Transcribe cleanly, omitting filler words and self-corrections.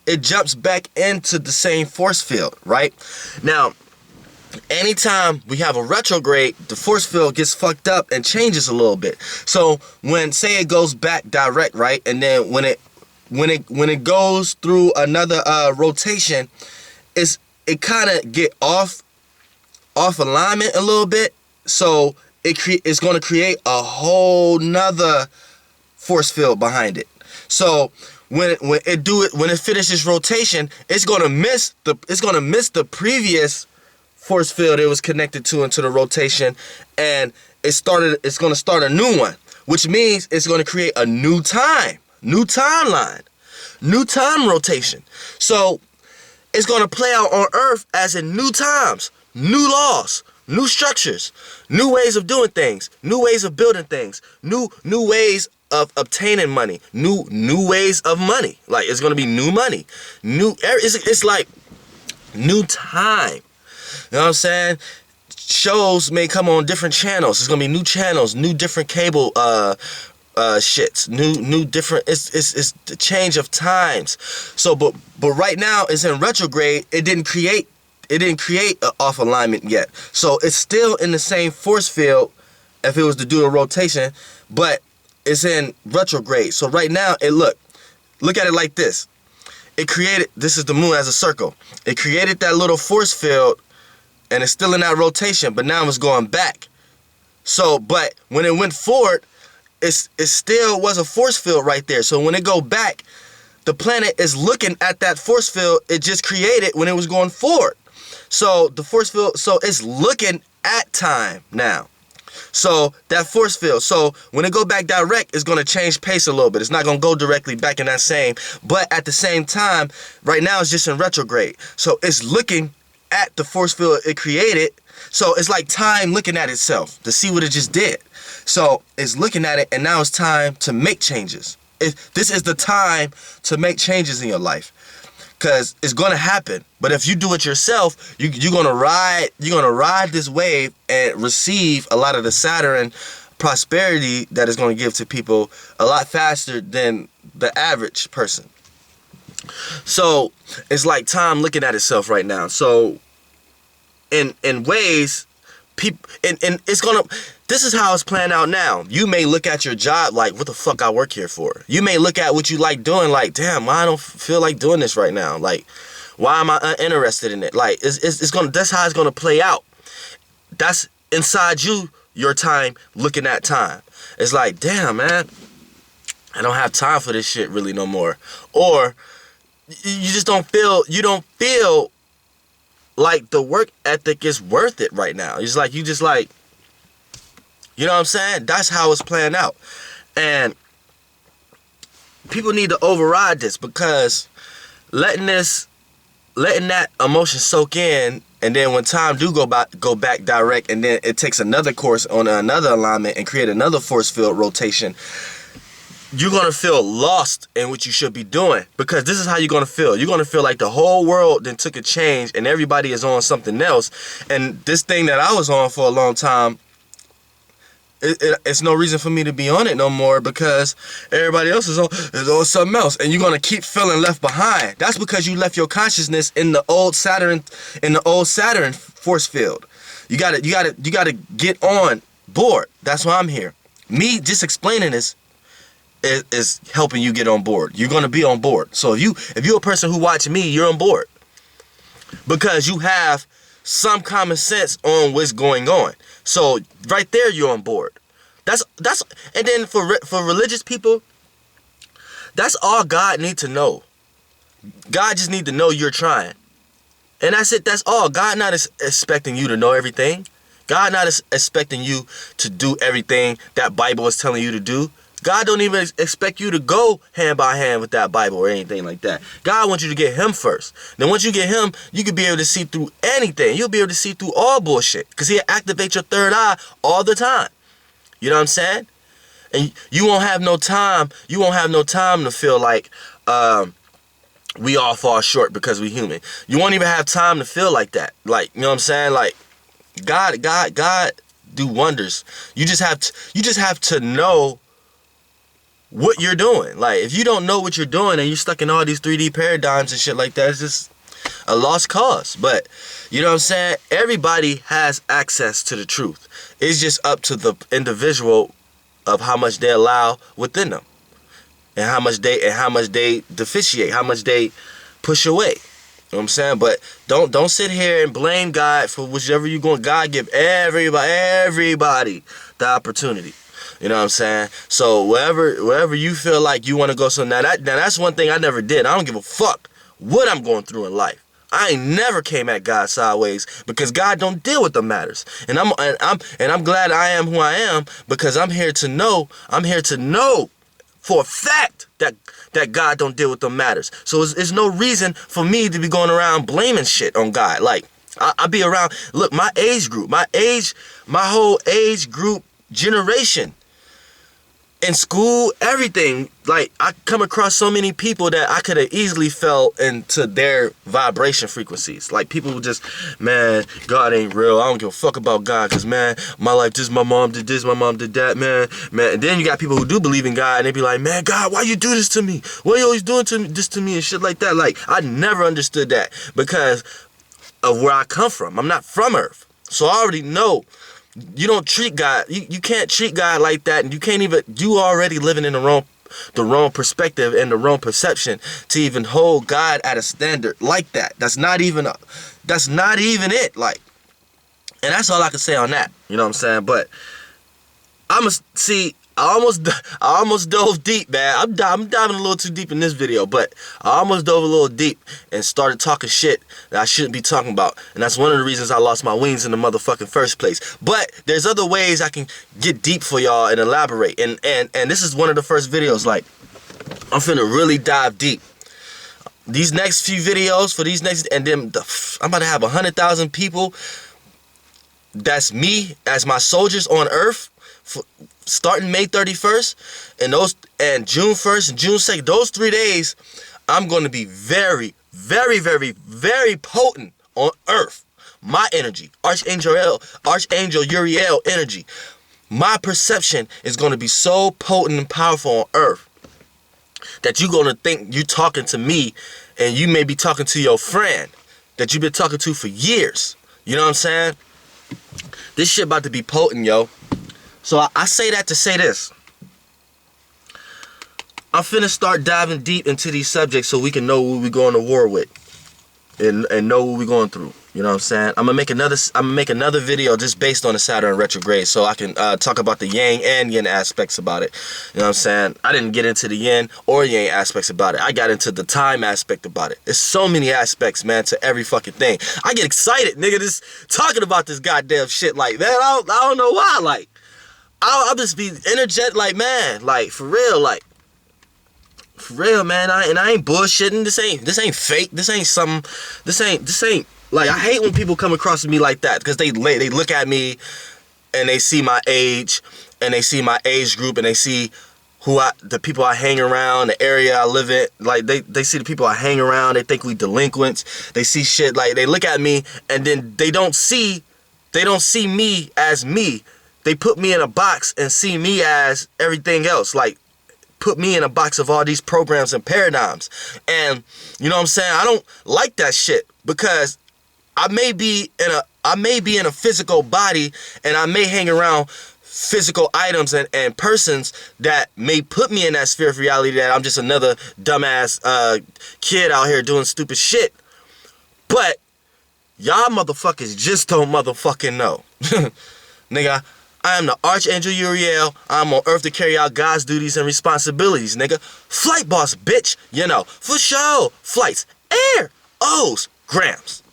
it jumps back into the same force field, right? Now, anytime we have a retrograde, the force field gets fucked up and changes a little bit. So when, say it goes back direct, right? And then when it goes through another rotation, it kind of get off alignment a little bit. So it's going to create a whole nother force field behind it. So when it finishes rotation, it's gonna miss the previous force field it was connected to into the rotation, and it's gonna start a new one, which means it's gonna create a new timeline, new time rotation. So it's gonna play out on Earth as in new times, new laws, new structures, new ways of doing things, new ways of building things, new ways of obtaining money, new ways of money. Like, it's gonna be new money, it's like new time. You know what I'm saying? Shows may come on different channels. It's gonna be new channels, new different cable shits, new different. It's the change of times. So, but right now it's in retrograde. It didn't create an off alignment yet. So it's still in the same force field if it was to do a rotation, but it's in retrograde. So right now, look at it like this. This is the moon as a circle. It created that little force field, and it's still in that rotation, but now it's going back. So, but when it went forward, it still was a force field right there. So when it go back, the planet is looking at that force field it just created when it was going forward. So the force field, so it's looking at time now. So that force field, so when it go back direct, it's going to change pace a little bit. It's not going to go directly back in that same, but at the same time, right now it's just in retrograde. So it's looking at the force field it created. So it's like time looking at itself to see what it just did. So it's looking at it, and now it's time to make changes. This is the time to make changes in your life, because it's going to happen. But if you do it yourself, you're going to ride this wave and receive a lot of the Saturn prosperity that is going to give to people a lot faster than the average person. So it's like time looking at itself right now. So in ways, people, and it's going to, this is how it's playing out now. You may look at your job like, what the fuck I work here for? You may look at what you like doing like, damn, I don't feel like doing this right now. Like, why am I uninterested in it? Like, that's how it's gonna play out. That's inside you, your time looking at time. It's like, damn, man, I don't have time for this shit really no more. Or you just don't feel like the work ethic is worth it right now. It's like, you know what I'm saying? That's how it's playing out. And people need to override this, because letting that emotion soak in, and then when time do go back direct, and then it takes another course on another alignment and create another force field rotation, you're going to feel lost in what you should be doing, because this is how you're going to feel. You're going to feel like the whole world then took a change and everybody is on something else. And this thing that I was on for a long time, it's no reason for me to be on it no more, because everybody else is on something else, and you're gonna keep feeling left behind. That's because you left your consciousness in the old Saturn force field. You gotta get on board. That's why I'm here. Me just explaining this is helping you get on board. You're gonna be on board. So if you're a person who watch me, you're on board, because you have some common sense on what's going on. So right there, you're on board. That's and then for religious people, that's all God need to know. God just need to know you're trying, and that's it. That's all. God not expecting you to know everything. God not expecting you to do everything that Bible is telling you to do. God don't even expect you to go hand by hand with that Bible or anything like that. God wants you to get him first. Then once you get him, you can be able to see through anything. You'll be able to see through all bullshit, because he'll activate your third eye all the time. You know what I'm saying? And you won't have no time. You won't have no time to feel like we all fall short because we human. You won't even have time to feel like that. Like, you know what I'm saying? Like, God do wonders. You just have to know what you're doing. Like, if you don't know what you're doing and you're stuck in all these 3D paradigms and shit like that, it's just a lost cause. But, you know what I'm saying? Everybody has access to the truth. It's just up to the individual of how much they allow within them. And how much they deficiate, how much they push away. You know what I'm saying? But don't sit here and blame God for whichever you going. God give everybody the opportunity. You know what I'm saying? So wherever you feel like you want to go. So now that's one thing I never did. I don't give a fuck what I'm going through in life. I ain't never came at God sideways, because God don't deal with the matters. And I'm glad I am who I am, because I'm here to know for a fact that God don't deal with the matters. So it's no reason for me to be going around blaming shit on God. Like, I be around, look, my whole age group generation, in school, everything, like, I come across so many people that I could have easily fell into their vibration frequencies. Like, people who just, man, God ain't real. I don't give a fuck about God, because, man, my life, this, my mom did this, my mom did that, man. And then you got people who do believe in God, and they be like, man, God, why you do this to me? Why you always doing this to me and shit like that? Like, I never understood that because of where I come from. I'm not from Earth. So I already know. You don't treat God, you can't treat God like that, and you already living in the wrong perspective and the wrong perception to even hold God at a standard like that. That's not even it, like. And that's all I can say on that, you know what I'm saying? But I almost dove deep, man. I'm diving a little too deep in this video, but I almost dove a little deep and started talking shit that I shouldn't be talking about. And that's one of the reasons I lost my wings in the motherfucking first place. But there's other ways I can get deep for y'all and elaborate. And this is one of the first videos, like, I'm finna really dive deep. These next few videos, and then I'm about to have 100,000 people. That's me as my soldiers on Earth. Starting May 31st and June 1st and June 2nd, those 3 days, I'm going to be very, very, very, very potent on Earth. My energy, Archangel Uriel energy, my perception is going to be so potent and powerful on Earth that you're going to think you're talking to me, and you may be talking to your friend that you've been talking to for years. You know what I'm saying? This shit about to be potent, yo. So I say that to say this. I'm finna start diving deep into these subjects so we can know what we're going to war with and know what we're going through. You know what I'm saying? I'm gonna make another video just based on the Saturn retrograde, so I can talk about the yang and yin aspects about it. You know what I'm saying? I didn't get into the yin or yang aspects about it. I got into the time aspect about it. There's so many aspects, man, to every fucking thing. I get excited, nigga, just talking about this goddamn shit like that. I don't know why, like. I'll just be energetic, like, man, like, for real, man. I ain't bullshitting. This ain't fake. This ain't like, I hate when people come across me like that, because they look at me and they see my age and they see my age group and they see the people I hang around, the area I live in. Like, they see the people I hang around. They think we delinquents. They see shit, like, they look at me and then they don't see me as me. They put me in a box and see me as everything else. Like, put me in a box of all these programs and paradigms. And, you know what I'm saying? I don't like that shit, because I may be in a physical body, and I may hang around physical items and persons that may put me in that sphere of reality that I'm just another dumbass kid out here doing stupid shit. But y'all motherfuckers just don't motherfucking know. Nigga, I am the Archangel Uriel. I'm on Earth to carry out God's duties and responsibilities, nigga. Flight boss, bitch. You know, for sure. Flights, air, O's, grams.